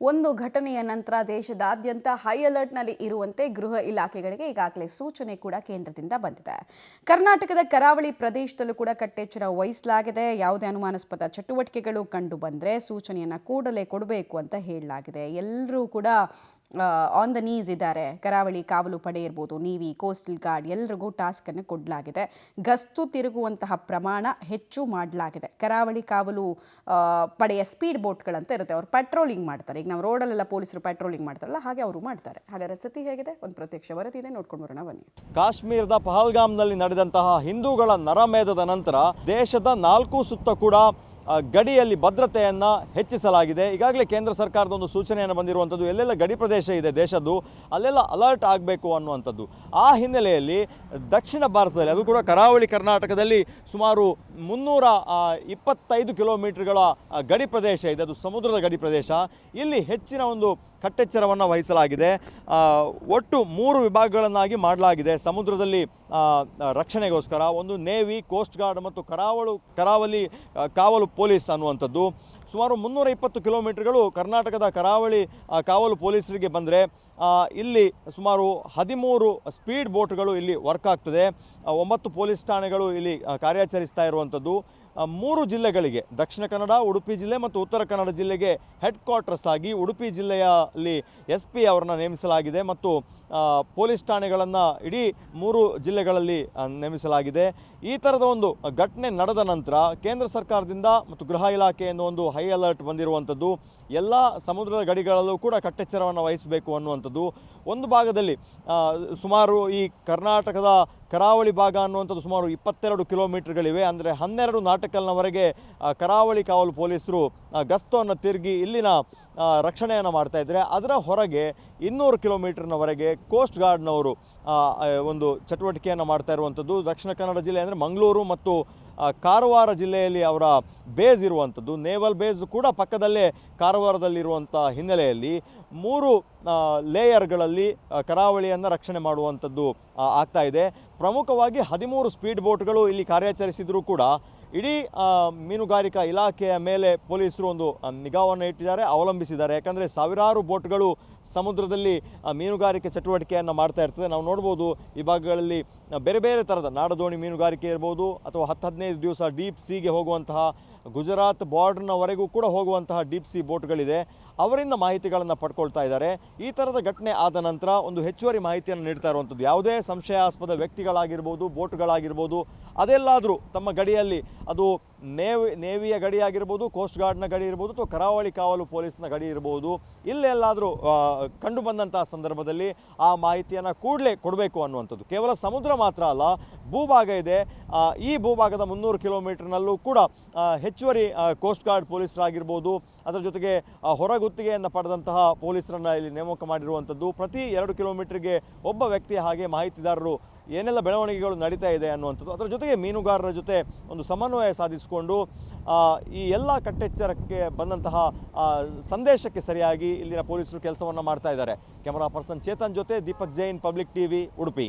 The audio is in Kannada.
ಒಂದು ಘಟನೆಯ ನಂತರ ದೇಶದಾದ್ಯಂತ ಹೈ ಅಲರ್ಟ್ನಲ್ಲಿ ಇರುವಂತೆ ಗೃಹ ಇಲಾಖೆಗಳಿಗೆ ಈಗಾಗಲೇ ಸೂಚನೆ ಕೂಡ ಕೇಂದ್ರದಿಂದ ಬಂದಿದೆ. ಕರ್ನಾಟಕದ ಕರಾವಳಿ ಪ್ರದೇಶದಲ್ಲೂ ಕೂಡ ಕಟ್ಟೆಚ್ಚರ ವಹಿಸಲಾಗಿದೆ. ಯಾವುದೇ ಅನುಮಾನಾಸ್ಪದ ಚಟುವಟಿಕೆಗಳು ಕಂಡು ಬಂದರೆ ಸೂಚನೆಯನ್ನು ಕೂಡಲೇ ಕೊಡಬೇಕು ಅಂತ ಹೇಳಲಾಗಿದೆ. ಎಲ್ಲರೂ ಕೂಡ ಆನ್ ದ ನೀಸ್ ಇದ್ದಾರೆ. ಕರಾವಳಿ ಕಾವಲು ಪಡೆ ಇರ್ಬೋದು, ನೇವಿ, ಕೋಸ್ಟಲ್ ಗಾರ್ಡ್ ಎಲ್ಲರಿಗೂ ಟಾಸ್ಕ್ ಅನ್ನು ಕೊಡಲಾಗಿದೆ. ಗಸ್ತು ತಿರುಗುವಂತಹ ಪ್ರಮಾಣ ಹೆಚ್ಚು ಮಾಡಲಾಗಿದೆ. ಕರಾವಳಿ ಕಾವಲು ಪಡೆಯ ಸ್ಪೀಡ್ ಬೋಟ್ಗಳಂತ ಇರುತ್ತೆ, ಅವರು ಪೆಟ್ರೋಲಿಂಗ್ ಮಾಡ್ತಾರೆ. ಈಗ ನಾವು ರೋಡಲ್ಲೆಲ್ಲ ಪೊಲೀಸರು ಪೆಟ್ರೋಲಿಂಗ್ ಮಾಡ್ತಾರಲ್ಲ, ಹಾಗೆ ಅವರು ಮಾಡ್ತಾರೆ. ಹಾಗಾದ್ರೆ ಸ್ಥಿತಿ ಹೇಗಿದೆ? ಒಂದು ಪ್ರತ್ಯಕ್ಷ ವರದಿ ಇದೆ, ನೋಡ್ಕೊಂಡು ಬರೋಣ ಬನ್ನಿ. ಕಾಶ್ಮೀರದ ಪಹಲ್ಗಾಮ್ನಲ್ಲಿ ನಡೆದಂತಹ ಹಿಂದೂಗಳ ನರಮೇಧದ ನಂತರ ದೇಶದ 4 ಸುತ್ತ ಕೂಡ ಗಡಿಯಲ್ಲಿ ಭದ್ರತೆಯನ್ನು ಹೆಚ್ಚಿಸಲಾಗಿದೆ. ಈಗಾಗಲೇ ಕೇಂದ್ರ ಸರ್ಕಾರದ ಒಂದು ಸೂಚನೆಯನ್ನು ಬಂದಿರುವಂಥದ್ದು, ಎಲ್ಲೆಲ್ಲ ಗಡಿ ಪ್ರದೇಶ ಇದೆ ದೇಶದ್ದು ಅಲ್ಲೆಲ್ಲ ಅಲರ್ಟ್ ಆಗಬೇಕು ಅನ್ನುವಂಥದ್ದು. ಆ ಹಿನ್ನೆಲೆಯಲ್ಲಿ ದಕ್ಷಿಣ ಭಾರತದಲ್ಲಿ, ಅದು ಕೂಡ ಕರಾವಳಿ ಕರ್ನಾಟಕದಲ್ಲಿ ಸುಮಾರು 325 ಕಿಲೋಮೀಟರ್ಗಳ ಗಡಿ ಪ್ರದೇಶ ಇದೆ. ಅದು ಸಮುದ್ರದ ಗಡಿ ಪ್ರದೇಶ. ಇಲ್ಲಿ ಹೆಚ್ಚಿನ ಒಂದು ಕಟ್ಟೆಚ್ಚರವನ್ನು ವಹಿಸಲಾಗಿದೆ. ಒಟ್ಟು 3 ವಿಭಾಗಗಳನ್ನಾಗಿ ಮಾಡಲಾಗಿದೆ ಸಮುದ್ರದಲ್ಲಿ ರಕ್ಷಣೆಗೋಸ್ಕರ. ಒಂದು ನೇವಿ, ಕೋಸ್ಟ್ ಗಾರ್ಡ್ ಮತ್ತು ಕರಾವಳಿ ಕಾವಲು ಪೊಲೀಸ್ ಅನ್ನುವಂಥದ್ದು. ಸುಮಾರು 320 ಕಿಲೋಮೀಟರ್ಗಳು ಕರ್ನಾಟಕದ ಕರಾವಳಿ ಕಾವಲು ಪೊಲೀಸರಿಗೆ ಬಂದರೆ ಇಲ್ಲಿ ಸುಮಾರು 13 ಸ್ಪೀಡ್ ಬೋಟ್ಗಳು ಇಲ್ಲಿ ವರ್ಕ್ ಆಗ್ತದೆ. 9 ಪೊಲೀಸ್ ಠಾಣೆಗಳು ಇಲ್ಲಿ ಕಾರ್ಯಾಚರಿಸ್ತಾ ಇರುವಂಥದ್ದು. 3 ಜಿಲ್ಲೆಗಳಿಗೆ, ದಕ್ಷಿಣ ಕನ್ನಡ, ಉಡುಪಿ ಜಿಲ್ಲೆ ಮತ್ತು ಉತ್ತರ ಕನ್ನಡ ಜಿಲ್ಲೆಗೆ ಹೆಡ್ ಕ್ವಾರ್ಟರ್ಸ್ ಆಗಿ ಉಡುಪಿ ಜಿಲ್ಲೆಯಲ್ಲಿ SP ಅವರನ್ನು ನೇಮಿಸಲಾಗಿದೆ ಮತ್ತು ಪೊಲೀಸ್ ಠಾಣೆಗಳನ್ನು ಇಡೀ 3 ಜಿಲ್ಲೆಗಳಲ್ಲಿ ನೇಮಿಸಲಾಗಿದೆ. ಈ ಥರದ ಒಂದು ಘಟನೆ ನಡೆದ ನಂತರ ಕೇಂದ್ರ ಸರ್ಕಾರದಿಂದ ಮತ್ತು ಗೃಹ ಇಲಾಖೆಯಿಂದ ಒಂದು ಹೈ ಅಲರ್ಟ್ ಬಂದಿರುವಂಥದ್ದು. ಎಲ್ಲ ಸಮುದ್ರದ ಗಡಿಗಳಲ್ಲೂ ಕೂಡ ಕಟ್ಟೆಚ್ಚರವನ್ನು ವಹಿಸಬೇಕು ಅನ್ನುವಂಥದ್ದು. ಒಂದು ಭಾಗದಲ್ಲಿ ಸುಮಾರು ಈ ಕರ್ನಾಟಕದ ಕರಾವಳಿ ಭಾಗ ಅನ್ನುವಂಥದ್ದು ಸುಮಾರು 22 ಕಿಲೋಮೀಟರ್ಗಳಿವೆ. ಅಂದರೆ 12 ನಾಟಕಲ್ನವರೆಗೆ ಕರಾವಳಿ ಕಾವಲು ಪೊಲೀಸರು ಗಸ್ತನ್ನು ತಿರುಗಿ ಇಲ್ಲಿನ ರಕ್ಷಣೆಯನ್ನು ಮಾಡ್ತಾ ಇದ್ದಾರೆ. ಅದರ ಹೊರಗೆ 200 ಕಿಲೋಮೀಟರ್ನವರೆಗೆ ಕೋಸ್ಟ್ ಗಾರ್ಡ್ನವರು ಒಂದು ಚಟುವಟಿಕೆಯನ್ನು ಮಾಡ್ತಾ ಇರುವಂಥದ್ದು. ದಕ್ಷಿಣ ಕನ್ನಡ ಜಿಲ್ಲೆ ಅಂದರೆ ಮಂಗಳೂರು ಮತ್ತು ಕಾರವಾರ ಜಿಲ್ಲೆಯಲ್ಲಿ ಅವರ ಬೇಸ್ ಇರುವಂಥದ್ದು. ನೇವಲ್ ಬೇಸ್ ಕೂಡ ಪಕ್ಕದಲ್ಲೇ ಕಾರವಾರದಲ್ಲಿರುವಂಥ ಹಿನ್ನೆಲೆಯಲ್ಲಿ 3 ಲೇಯರ್ಗಳಲ್ಲಿ ಕರಾವಳಿಯನ್ನು ರಕ್ಷಣೆ ಮಾಡುವಂಥದ್ದು ಆಗ್ತಾ ಇದೆ. ಪ್ರಮುಖವಾಗಿ 13 ಸ್ಪೀಡ್ ಬೋಟ್ಗಳು ಇಲ್ಲಿ ಕಾರ್ಯಾಚರಿಸಿದರೂ ಕೂಡ ಇಡೀ ಮೀನುಗಾರಿಕಾ ಇಲಾಖೆಯ ಮೇಲೆ ಪೊಲೀಸರು ಒಂದು ನಿಗಾವನ್ನು ಇಟ್ಟಿದ್ದಾರೆ, ಅವಲಂಬಿಸಿದ್ದಾರೆ. ಯಾಕಂದರೆ ಸಾವಿರಾರು ಬೋಟ್ಗಳು ಸಮುದ್ರದಲ್ಲಿ ಮೀನುಗಾರಿಕೆ ಚಟುವಟಿಕೆಯನ್ನು ಮಾಡ್ತಾ ಇರ್ತದೆ. ನಾವು ನೋಡ್ಬೋದು ಈ ಭಾಗಗಳಲ್ಲಿ ಬೇರೆ ಬೇರೆ ಥರದ ನಾಡದೋಣಿ ಮೀನುಗಾರಿಕೆ ಇರ್ಬೋದು, ಅಥವಾ 10-15 ದಿವಸ ಡೀಪ್ ಸೀಗೆ ಹೋಗುವಂತಹ, ಗುಜರಾತ್ ಬಾರ್ಡರ್ನವರೆಗೂ ಕೂಡ ಹೋಗುವಂತಹ ಡೀಪ್ ಸಿ ಬೋಟ್ಗಳಿದೆ. ಅವರಿಂದ ಮಾಹಿತಿಗಳನ್ನು ಪಡ್ಕೊಳ್ತಾ ಇದ್ದಾರೆ. ಈ ಥರದ ಘಟನೆ ಆದ ನಂತರ ಒಂದು ಹೆಚ್ಚುವರಿ ಮಾಹಿತಿಯನ್ನು ನೀಡ್ತಾ ಇರುವಂಥದ್ದು. ಯಾವುದೇ ಸಂಶಯಾಸ್ಪದ ವ್ಯಕ್ತಿಗಳಾಗಿರ್ಬೋದು, ಬೋಟ್ಗಳಾಗಿರ್ಬೋದು, ಅದೆಲ್ಲಾದರೂ ತಮ್ಮ ಗಡಿಯಲ್ಲಿ, ಅದು ನೇವಿಯ ಗಡಿ ಆಗಿರ್ಬೋದು, ಕೋಸ್ಟ್ ಗಾರ್ಡ್ನ ಗಡಿ ಇರ್ಬೋದು, ಅಥವಾ ಕರಾವಳಿ ಕಾವಲು ಪೊಲೀಸ್ನ ಗಡಿ ಇರ್ಬೋದು, ಇಲ್ಲೆಲ್ಲಾದರೂ ಕಂಡು ಬಂದಂತಹ ಸಂದರ್ಭದಲ್ಲಿ ಆ ಮಾಹಿತಿಯನ್ನು ಕೂಡಲೇ ಕೊಡಬೇಕು ಅನ್ನುವಂಥದ್ದು. ಕೇವಲ ಸಮುದ್ರ ಮಾತ್ರ ಅಲ್ಲ, ಭೂಭಾಗ ಇದೆ. ಈ ಭೂಭಾಗದ 300 ಕಿಲೋಮೀಟರ್ನಲ್ಲೂ ಕೂಡ ಹೆಚ್ಚುವರಿ ಕೋಸ್ಟ್ ಗಾರ್ಡ್ ಪೊಲೀಸರಾಗಿರ್ಬೋದು, ಅದರ ಜೊತೆಗೆ ಹೊರಗುತ್ತಿಗೆಯನ್ನು ಪಡೆದಂತಹ ಪೊಲೀಸರನ್ನು ಇಲ್ಲಿ ನೇಮಕ ಮಾಡಿರುವಂಥದ್ದು. ಪ್ರತಿ 2 ಕಿಲೋಮೀಟರ್ಗೆ ಒಬ್ಬ ವ್ಯಕ್ತಿಯ ಹಾಗೆ ಮಾಹಿತಿದಾರರು ಏನೆಲ್ಲ ಬೆಳವಣಿಗೆಗಳು ನಡೀತಾ ಇದೆ ಅನ್ನುವಂಥದ್ದು. ಅದರ ಜೊತೆಗೆ ಮೀನುಗಾರರ ಜೊತೆ ಒಂದು ಸಮನ್ವಯ ಸಾಧಿಸಿಕೊಂಡು ಈ ಎಲ್ಲ ಕಟ್ಟೆಚ್ಚರಕ್ಕೆ ಬಂದಂತಹ ಸಂದೇಶಕ್ಕೆ ಸರಿಯಾಗಿ ಇಲ್ಲಿನ ಪೊಲೀಸರು ಕೆಲಸವನ್ನು ಮಾಡ್ತಾ ಇದ್ದಾರೆ. ಕ್ಯಾಮರಾ ಪರ್ಸನ್ ಚೇತನ್ ಜೊತೆ ದೀಪಕ್ ಜೈನ್, ಪಬ್ಲಿಕ್ TV, ಉಡುಪಿ.